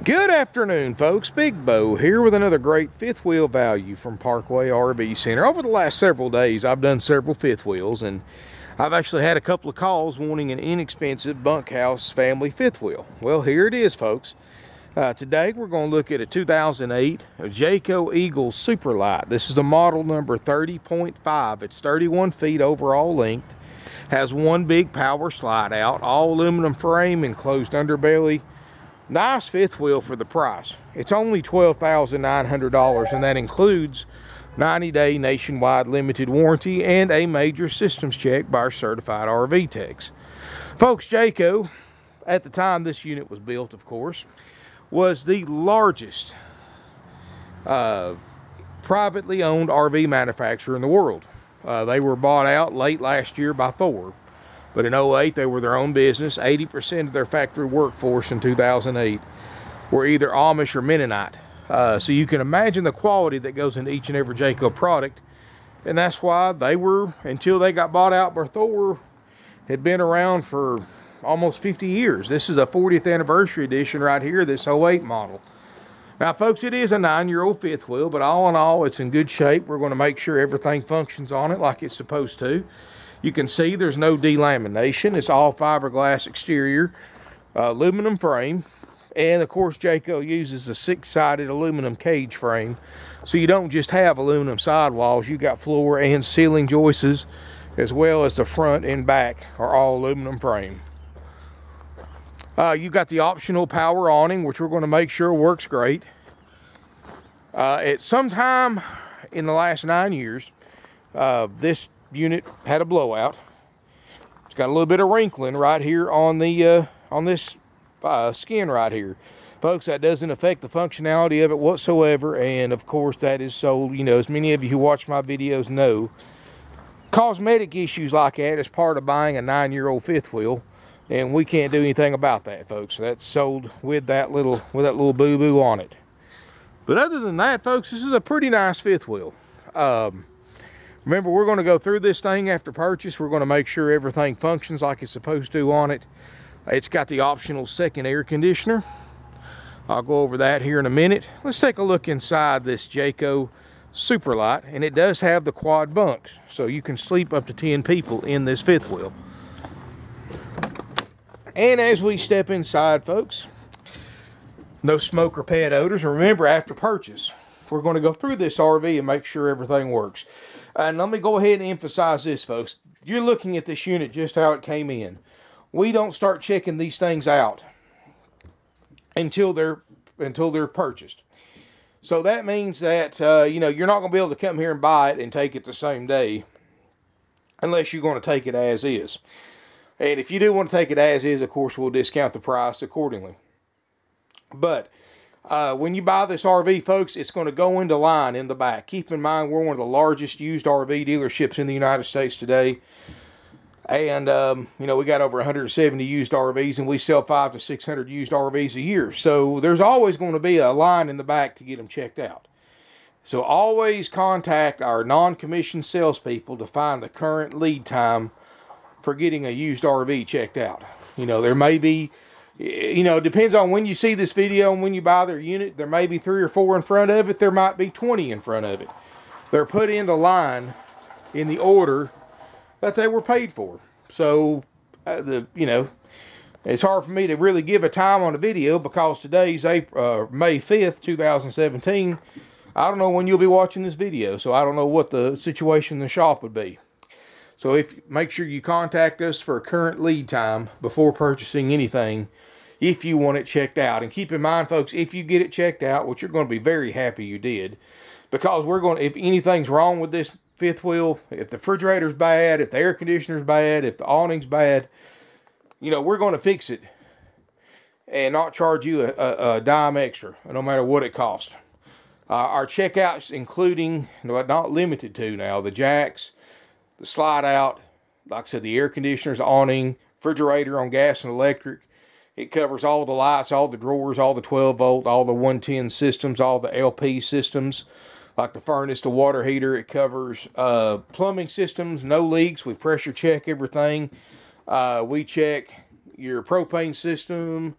Good afternoon, folks. Big Bo here with another great fifth wheel value from Parkway RV Center. Over the last several days, I've done several fifth wheels, and I've actually had a couple of calls wanting an inexpensive Bunkhouse family fifth wheel. Well, here it is, folks. Today, we're going to look at a 2008 Jayco Eagle Superlight. This is the model number 30.5. It's 31 feet overall length. Has one big power slide out, all aluminum frame, enclosed underbelly. Nice fifth wheel for the price. It's only $12,900, and that includes 90-day nationwide limited warranty and a major systems check by our certified RV techs. Folks, Jayco, at the time this unit was built, of course, was the largest privately owned RV manufacturer in the world. They were bought out late last year by Thor. But in 2008, they were their own business. 80% of their factory workforce in 2008 were either Amish or Mennonite. So you can imagine the quality that goes into each and every Jayco product. And that's why they were, until they got bought out by Thor, had been around for almost 50 years. This is a 40th anniversary edition right here, this 2008 model. Now, folks, it is a 9-year-old fifth wheel, but all in all, it's in good shape. We're going to make sure everything functions on it like it's supposed to. You can see there's no delamination. It's all fiberglass exterior, aluminum frame, and of course Jayco uses a 6-sided aluminum cage frame, so you don't just have aluminum sidewalls. You got floor and ceiling joists, as well as the front and back are all aluminum frame. You've got the optional power awning, which we're going to make sure works great. At some time in the last 9 years, this unit had a blowout. It's got a little bit of wrinkling right here on the on this skin right here, folks. That doesn't affect the functionality of it whatsoever, and of course that is sold, you know, as many of you who watch my videos know, cosmetic issues like that is part of buying a 9-year-old fifth wheel, and we can't do anything about that, folks. That's sold with that little boo-boo on it. But other than that, folks, this is a pretty nice fifth wheel. Remember, we're going to go through this thing after purchase. We're going to make sure everything functions like it's supposed to on it. It's got the optional second air conditioner. I'll go over that here in a minute. Let's take a look inside this Jayco Superlight. And it does have the quad bunks, so you can sleep up to 10 people in this fifth wheel. And as we step inside, folks, no smoke or pet odors. And remember, after purchase, we're going to go through this RV and make sure everything works. And let me go ahead and emphasize this, folks. You're looking at this unit just how it came in. We don't start checking these things out until they're purchased. So that means that you know, you're not going to be able to come here and buy it and take it the same day unless you're going to take it as is. And if you do want to take it as is, of course, we'll discount the price accordingly. But when you buy this RV, folks, it's going to go into line in the back. Keep in mind, we're one of the largest used RV dealerships in the United States today. And, you know, we got over 170 used RVs, and we sell 500 to 600 used RVs a year. So there's always going to be a line in the back to get them checked out. So always contact our non-commissioned salespeople to find the current lead time for getting a used RV checked out. You know, there may be, you know, it depends on when you see this video and when you buy their unit. There may be 3 or 4 in front of it. There might be 20 in front of it. They're put into line in the order that they were paid for. So, you know, it's hard for me to really give a time on a video because today's May 5th, 2017. I don't know when you'll be watching this video, so I don't know what the situation in the shop would be. So make sure you contact us for a current lead time before purchasing anything if you want it checked out. And keep in mind, folks, if you get it checked out, which you're going to be very happy you did, because if anything's wrong with this fifth wheel, if the refrigerator's bad, if the air conditioner's bad, if the awning's bad, you know, we're going to fix it and not charge you a dime extra, no matter what it costs. Our checkouts, including, but not limited to now, the jacks, the slide out, like I said, the air conditioners, awning, refrigerator on gas and electric. It covers all the lights, all the drawers, all the 12 volt, all the 110 systems, all the LP systems, like the furnace, the water heater. It covers plumbing systems, no leaks. We pressure check everything. We check your propane system,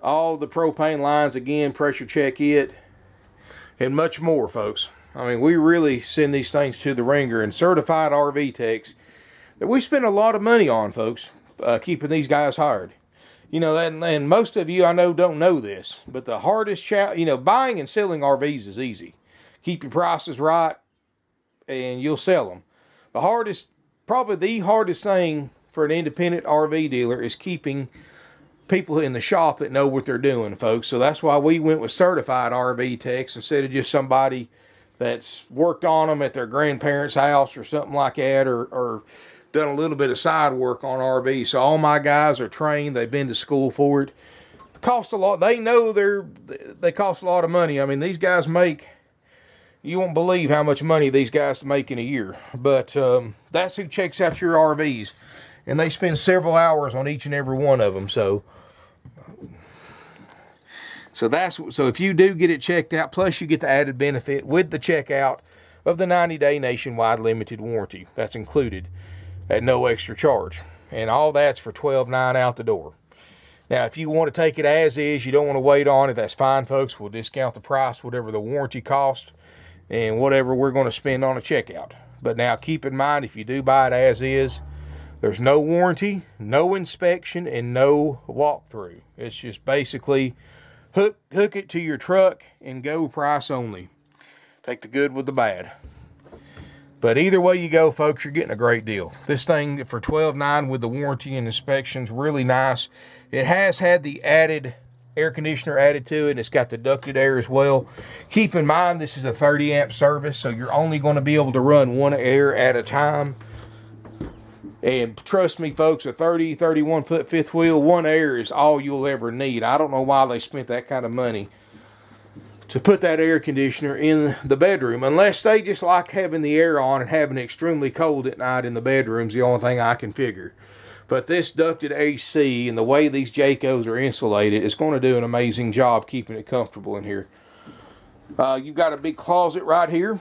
all the propane lines again, pressure check it, and much more, folks. I mean, we really send these things to the ringer, and certified RV techs that we spend a lot of money on, folks, keeping these guys hired. You know, and most of you I know don't know this, but the hardest buying and selling RVs is easy. Keep your prices right, and you'll sell them. Probably the hardest thing for an independent RV dealer is keeping people in the shop that know what they're doing, folks. So that's why we went with certified RV techs instead of just somebody that's worked on them at their grandparents' house or something like that, or done a little bit of side work on RV. So all my guys are trained. They've been to school for it. It costs a lot. They know they cost a lot of money. I mean, these guys make, you won't believe how much money these guys make in a year. But that's who checks out your RVs. And they spend several hours on each and every one of them. So if you do get it checked out, plus you get the added benefit with the checkout of the 90-day nationwide limited warranty. That's included at no extra charge. And all that's for $12.9 out the door. Now, if you want to take it as is, you don't want to wait on it, that's fine, folks. We'll discount the price, whatever the warranty cost, and whatever we're going to spend on a checkout. But now, keep in mind, if you do buy it as is, there's no warranty, no inspection, and no walkthrough. It's just basically hook it to your truck and go price only. Take the good with the bad. But either way you go, folks, you're getting a great deal. This thing for $12.9 with the warranty and inspections, really nice. It has had the added air conditioner added to it, and it's got the ducted air as well. Keep in mind, this is a 30 amp service, so you're only going to be able to run one air at a time. And trust me, folks, a 30, 31 foot fifth wheel, one air is all you'll ever need. I don't know why they spent that kind of money to put that air conditioner in the bedroom, unless they just like having the air on and having it extremely cold at night in the bedroom's the only thing I can figure. But this ducted AC and the way these Jaycos are insulated is going to do an amazing job keeping it comfortable in here. You've got a big closet right here.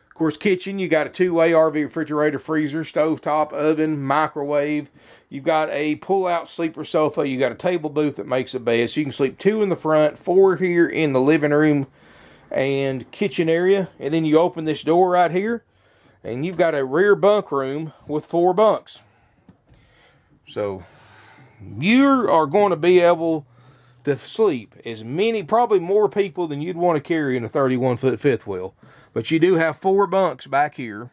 Of course, kitchen, you got a two-way RV refrigerator, freezer, stovetop, oven, microwave. You've got a pull-out sleeper sofa. You got a table booth that makes a bed, so you can sleep 2 in the front, 4 here in the living room and kitchen area. And then you open this door right here, and you've got a rear bunk room with 4 bunks. So you are going to be able to sleep as many, probably more people than you'd want to carry in a 31 foot fifth wheel. But you do have 4 bunks back here.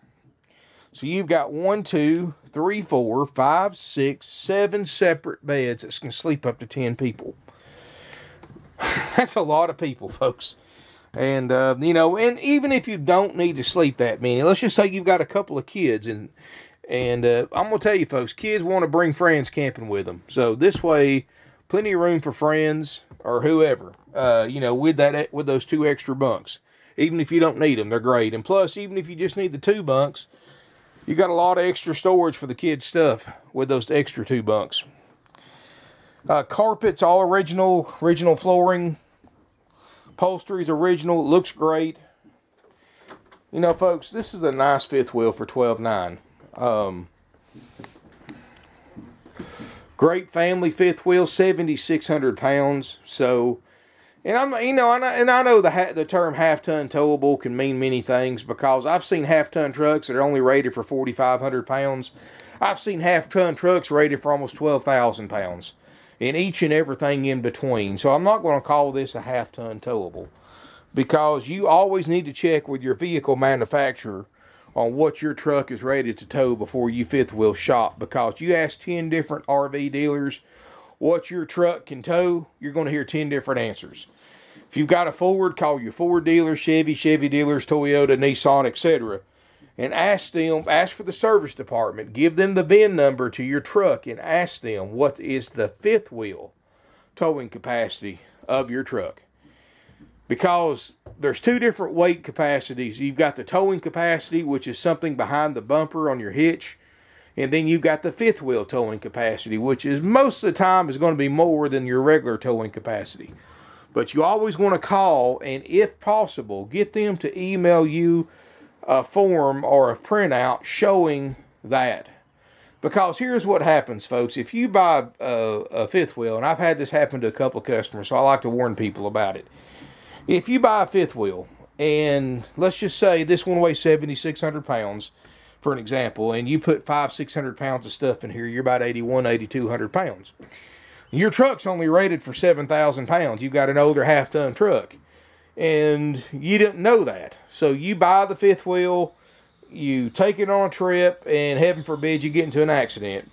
So you've got 1, 2, 3, 4, 5, 6, 7 separate beds that can sleep up to 10 people. That's a lot of people, folks. And, you know, and even if you don't need to sleep that many, let's just say you've got a couple of kids. And I'm going to tell you, folks, kids want to bring friends camping with them. So this way, plenty of room for friends or whoever, you know, with those 2 extra bunks. Even if you don't need them, they're great. And plus, even if you just need the 2 bunks, you got a lot of extra storage for the kids' stuff with those extra 2 bunks. Carpets, all original flooring. Upholstery's original, looks great. You know, folks, this is a nice fifth wheel for $12.9. Great family fifth wheel, 7,600 pounds. So, and I know the term half-ton towable can mean many things, because I've seen half-ton trucks that are only rated for 4,500 pounds. I've seen half-ton trucks rated for almost 12,000 pounds, and each and everything in between. So I'm not going to call this a half-ton towable, because you always need to check with your vehicle manufacturer on what your truck is rated to tow before you fifth wheel shop. Because you ask 10 different RV dealers what your truck can tow, you're going to hear 10 different answers. If you've got a Ford, call your Ford dealers, Chevy dealers, Toyota, Nissan, etc. And ask for the service department. Give them the VIN number to your truck and ask them what is the fifth wheel towing capacity of your truck. Because there's 2 different weight capacities. You've got the towing capacity, which is something behind the bumper on your hitch. And then you've got the fifth wheel towing capacity, which is most of the time is going to be more than your regular towing capacity. But you always want to call, and if possible, get them to email you a form or a printout showing that. Because here's what happens, folks. If you buy a fifth wheel, and I've had this happen to a couple of customers, so I like to warn people about it. If you buy a fifth wheel, and let's just say this one weighs 7,600 pounds, for an example, and you put 500-600 pounds of stuff in here, you're about 8,200 pounds. Your truck's only rated for 7,000 pounds. You've got an older half-ton truck, and you didn't know that. So you buy the fifth wheel, you take it on a trip, and heaven forbid you get into an accident,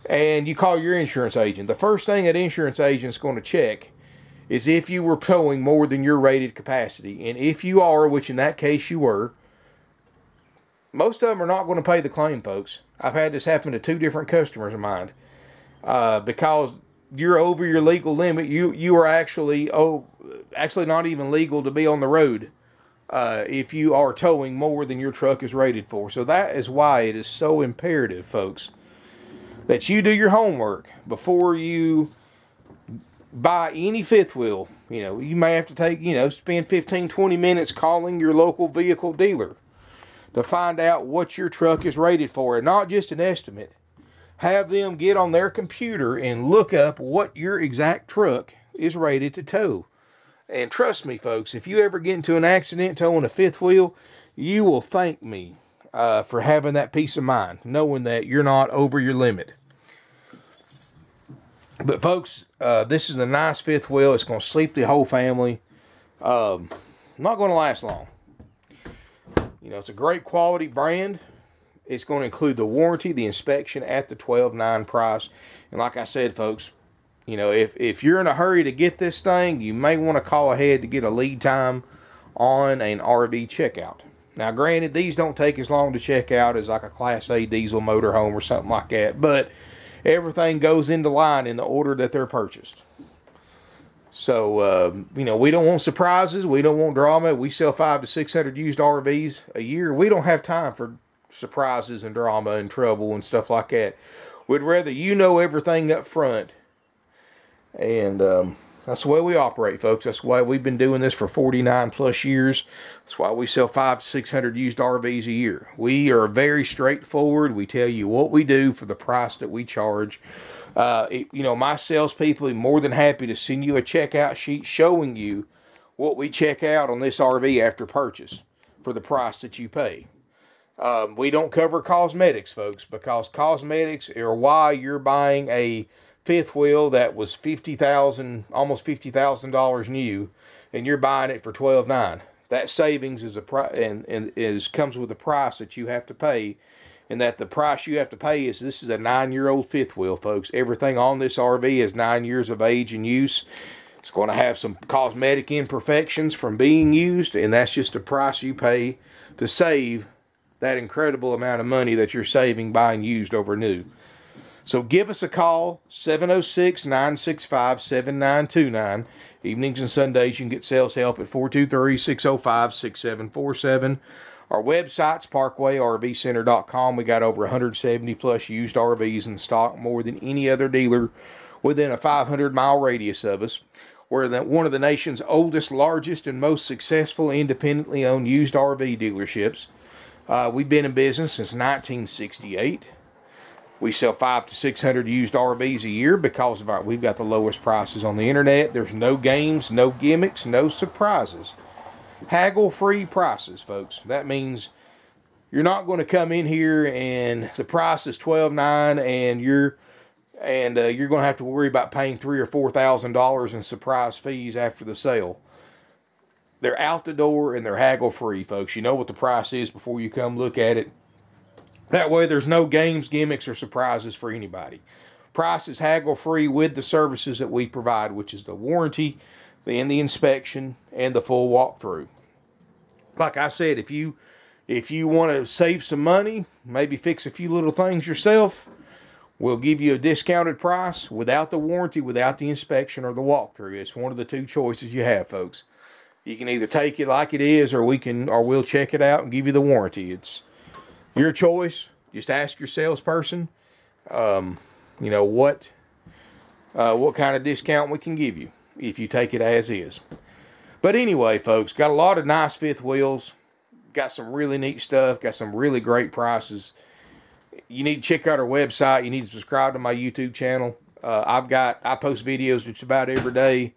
and you call your insurance agent. The first thing that insurance agent's going to check is if you were towing more than your rated capacity. And if you are, which in that case you were, most of them are not going to pay the claim, folks. I've had this happen to 2 different customers of mine. Because you're over your legal limit, you are actually not even legal to be on the road if you are towing more than your truck is rated for. So that is why it is so imperative, folks, that you do your homework before you buy any fifth wheel. You know, you may have to spend 15-20 minutes calling your local vehicle dealer to find out what your truck is rated for, and not just an estimate. Have them get on their computer and look up what your exact truck is rated to tow. And trust me, folks, if you ever get into an accident towing a fifth wheel, you will thank me for having that peace of mind, knowing that you're not over your limit. But folks, this is a nice fifth wheel. It's going to sleep the whole family. Not going to last long. You know, it's a great quality brand. It's going to include the warranty, the inspection at the $12,900 price. And like I said, folks, you know, if you're in a hurry to get this thing, you may want to call ahead to get a lead time on an RV checkout. Now, granted, these don't take as long to check out as like a Class A diesel motorhome or something like that, but everything goes into line in the order that they're purchased. So, you know, we don't want surprises. We don't want drama. We sell 500 to 600 used RVs a year. We don't have time for surprises and drama and trouble and stuff like that. We'd rather you know everything up front. And that's the way we operate, folks. That's why we've been doing this for 49 plus years. That's why we sell 500 to 600 used RVs a year. We are very straightforward. We tell you what we do for the price that we charge. You know, my salespeople are more than happy to send you a checkout sheet showing you what we check out on this RV after purchase for the price that you pay. We don't cover cosmetics, folks, because cosmetics are why you're buying a fifth wheel that was almost $50,000 new, and you're buying it for $12,900. That savings is comes with the price that you have to pay, and that the price you have to pay is this is a 9-year-old fifth wheel, folks. Everything on this RV is 9 years of age and use. It's going to have some cosmetic imperfections from being used, and that's just the price you pay to save that incredible amount of money that you're saving buying used over new. So give us a call, 706-965-7929. Evenings and Sundays, you can get sales help at 423-605-6747. Our website's parkwayrvcenter.com. We got over 170 plus used RVs in stock, more than any other dealer within a 500-mile radius of us. We're one of the nation's oldest, largest, and most successful independently owned used RV dealerships. We've been in business since 1968. We sell 500 to 600 used RVs a year because of we've got the lowest prices on the internet. There's no games, no gimmicks, no surprises. Haggle-free prices, folks. That means you're not going to come in here and the price is $12,900 and you're going to have to worry about paying $3,000 or $4,000 in surprise fees after the sale. They're out the door and they're haggle-free, folks. You know what the price is before you come look at it. That way there's no games, gimmicks, or surprises for anybody. Price is haggle-free with the services that we provide, which is the warranty, and the inspection, and the full walkthrough. Like I said, if you want to save some money, maybe fix a few little things yourself, we'll give you a discounted price without the warranty, without the inspection, or the walkthrough. It's one of the 2 choices you have, folks. You can either take it like it is, or we'll check it out and give you the warranty. It's your choice. Just ask your salesperson, you know, what kind of discount we can give you if you take it as is. But anyway, folks, got a lot of nice fifth wheels. Got some really neat stuff. Got some really great prices. you need to check out our website. You need to subscribe to my YouTube channel. I post videos just about every day,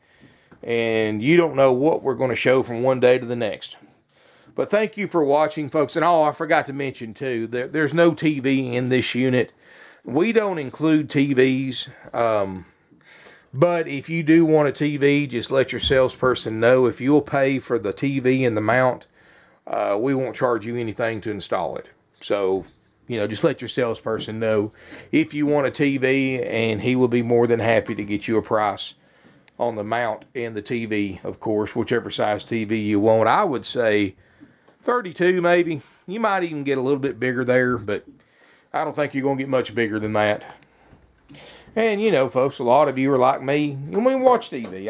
and you don't know what we're going to show from one day to the next. But thank you for watching, folks. And I forgot to mention, too, there's no TV in this unit. We don't include TVs. But if you do want a TV, just let your salesperson know. If you'll pay for the TV and the mount, we won't charge you anything to install it. So, you know, just let your salesperson know if you want a TV, and he will be more than happy to get you a price on the mount and the TV, of course, whichever size TV you want. I would say 32 maybe. You might even get a little bit bigger there, but I don't think you're going to get much bigger than that. And, you know, folks, a lot of you are like me. You want to watch TV.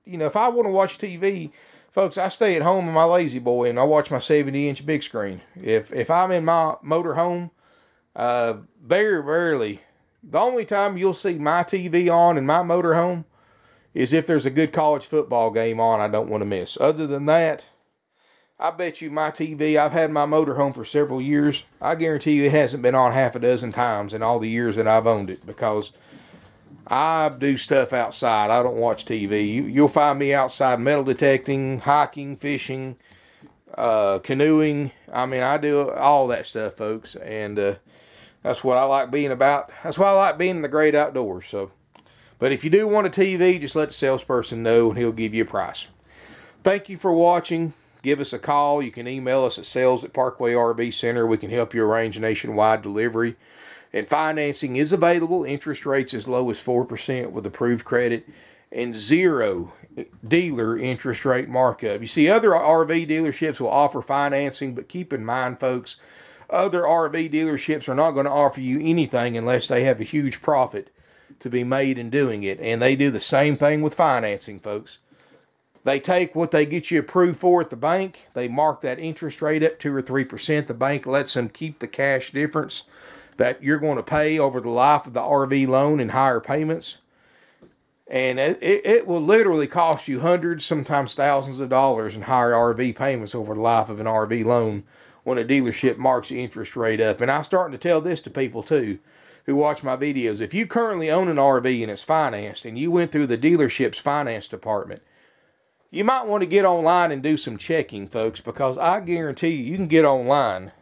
You know, if I want to watch TV, folks, I stay at home in my lazy boy and I watch my 70-inch big screen. If I'm in my motor home, very rarely, the only time you'll see my TV on in my motor home is if there's a good college football game on I don't want to miss. Other than that, I bet you my TV, I've had my motorhome for several years. I guarantee you it hasn't been on half a dozen times in all the years that I've owned it, because I do stuff outside. I don't watch TV. You'll find me outside metal detecting, hiking, fishing, canoeing. I mean, I do all that stuff, folks, and that's what I like being about. That's why I like being in the great outdoors. So, but if you do want a TV, just let the salesperson know and he'll give you a price. Thank you for watching. Give us a call. You can email us at sales@Parkway RV Center. We can help you arrange nationwide delivery. And financing is available. Interest rates as low as 4% with approved credit and 0 dealer interest rate markup. You see, other RV dealerships will offer financing, but keep in mind, folks, other RV dealerships are not going to offer you anything unless they have a huge profit to be made in doing it. And they do the same thing with financing, folks. They take what they get you approved for at the bank. They mark that interest rate up 2 or 3%. The bank lets them keep the cash difference that you're going to pay over the life of the RV loan in higher payments. And it will literally cost you hundreds, sometimes thousands of dollars in higher RV payments over the life of an RV loan when a dealership marks the interest rate up. And I'm starting to tell this to people too who watch my videos. If you currently own an RV and it's financed and you went through the dealership's finance department, you might want to get online and do some checking, folks, because I guarantee you can get online,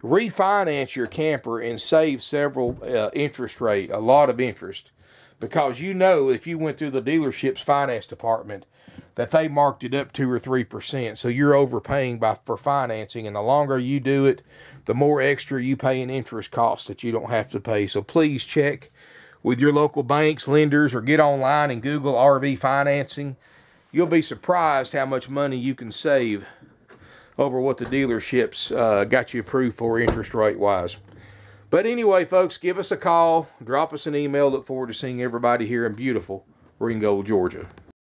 refinance your camper, and save several interest rate, a lot of interest. Because you know if you went through the dealership's finance department that they marked it up 2 or 3%. So you're overpaying for financing, and the longer you do it, the more extra you pay in interest costs that you don't have to pay. So please check with your local banks, lenders, or get online and Google RV financing. You'll be surprised how much money you can save over what the dealerships got you approved for interest rate wise. But anyway, folks, give us a call, drop us an email. Look forward to seeing everybody here in beautiful Ringgold, Georgia.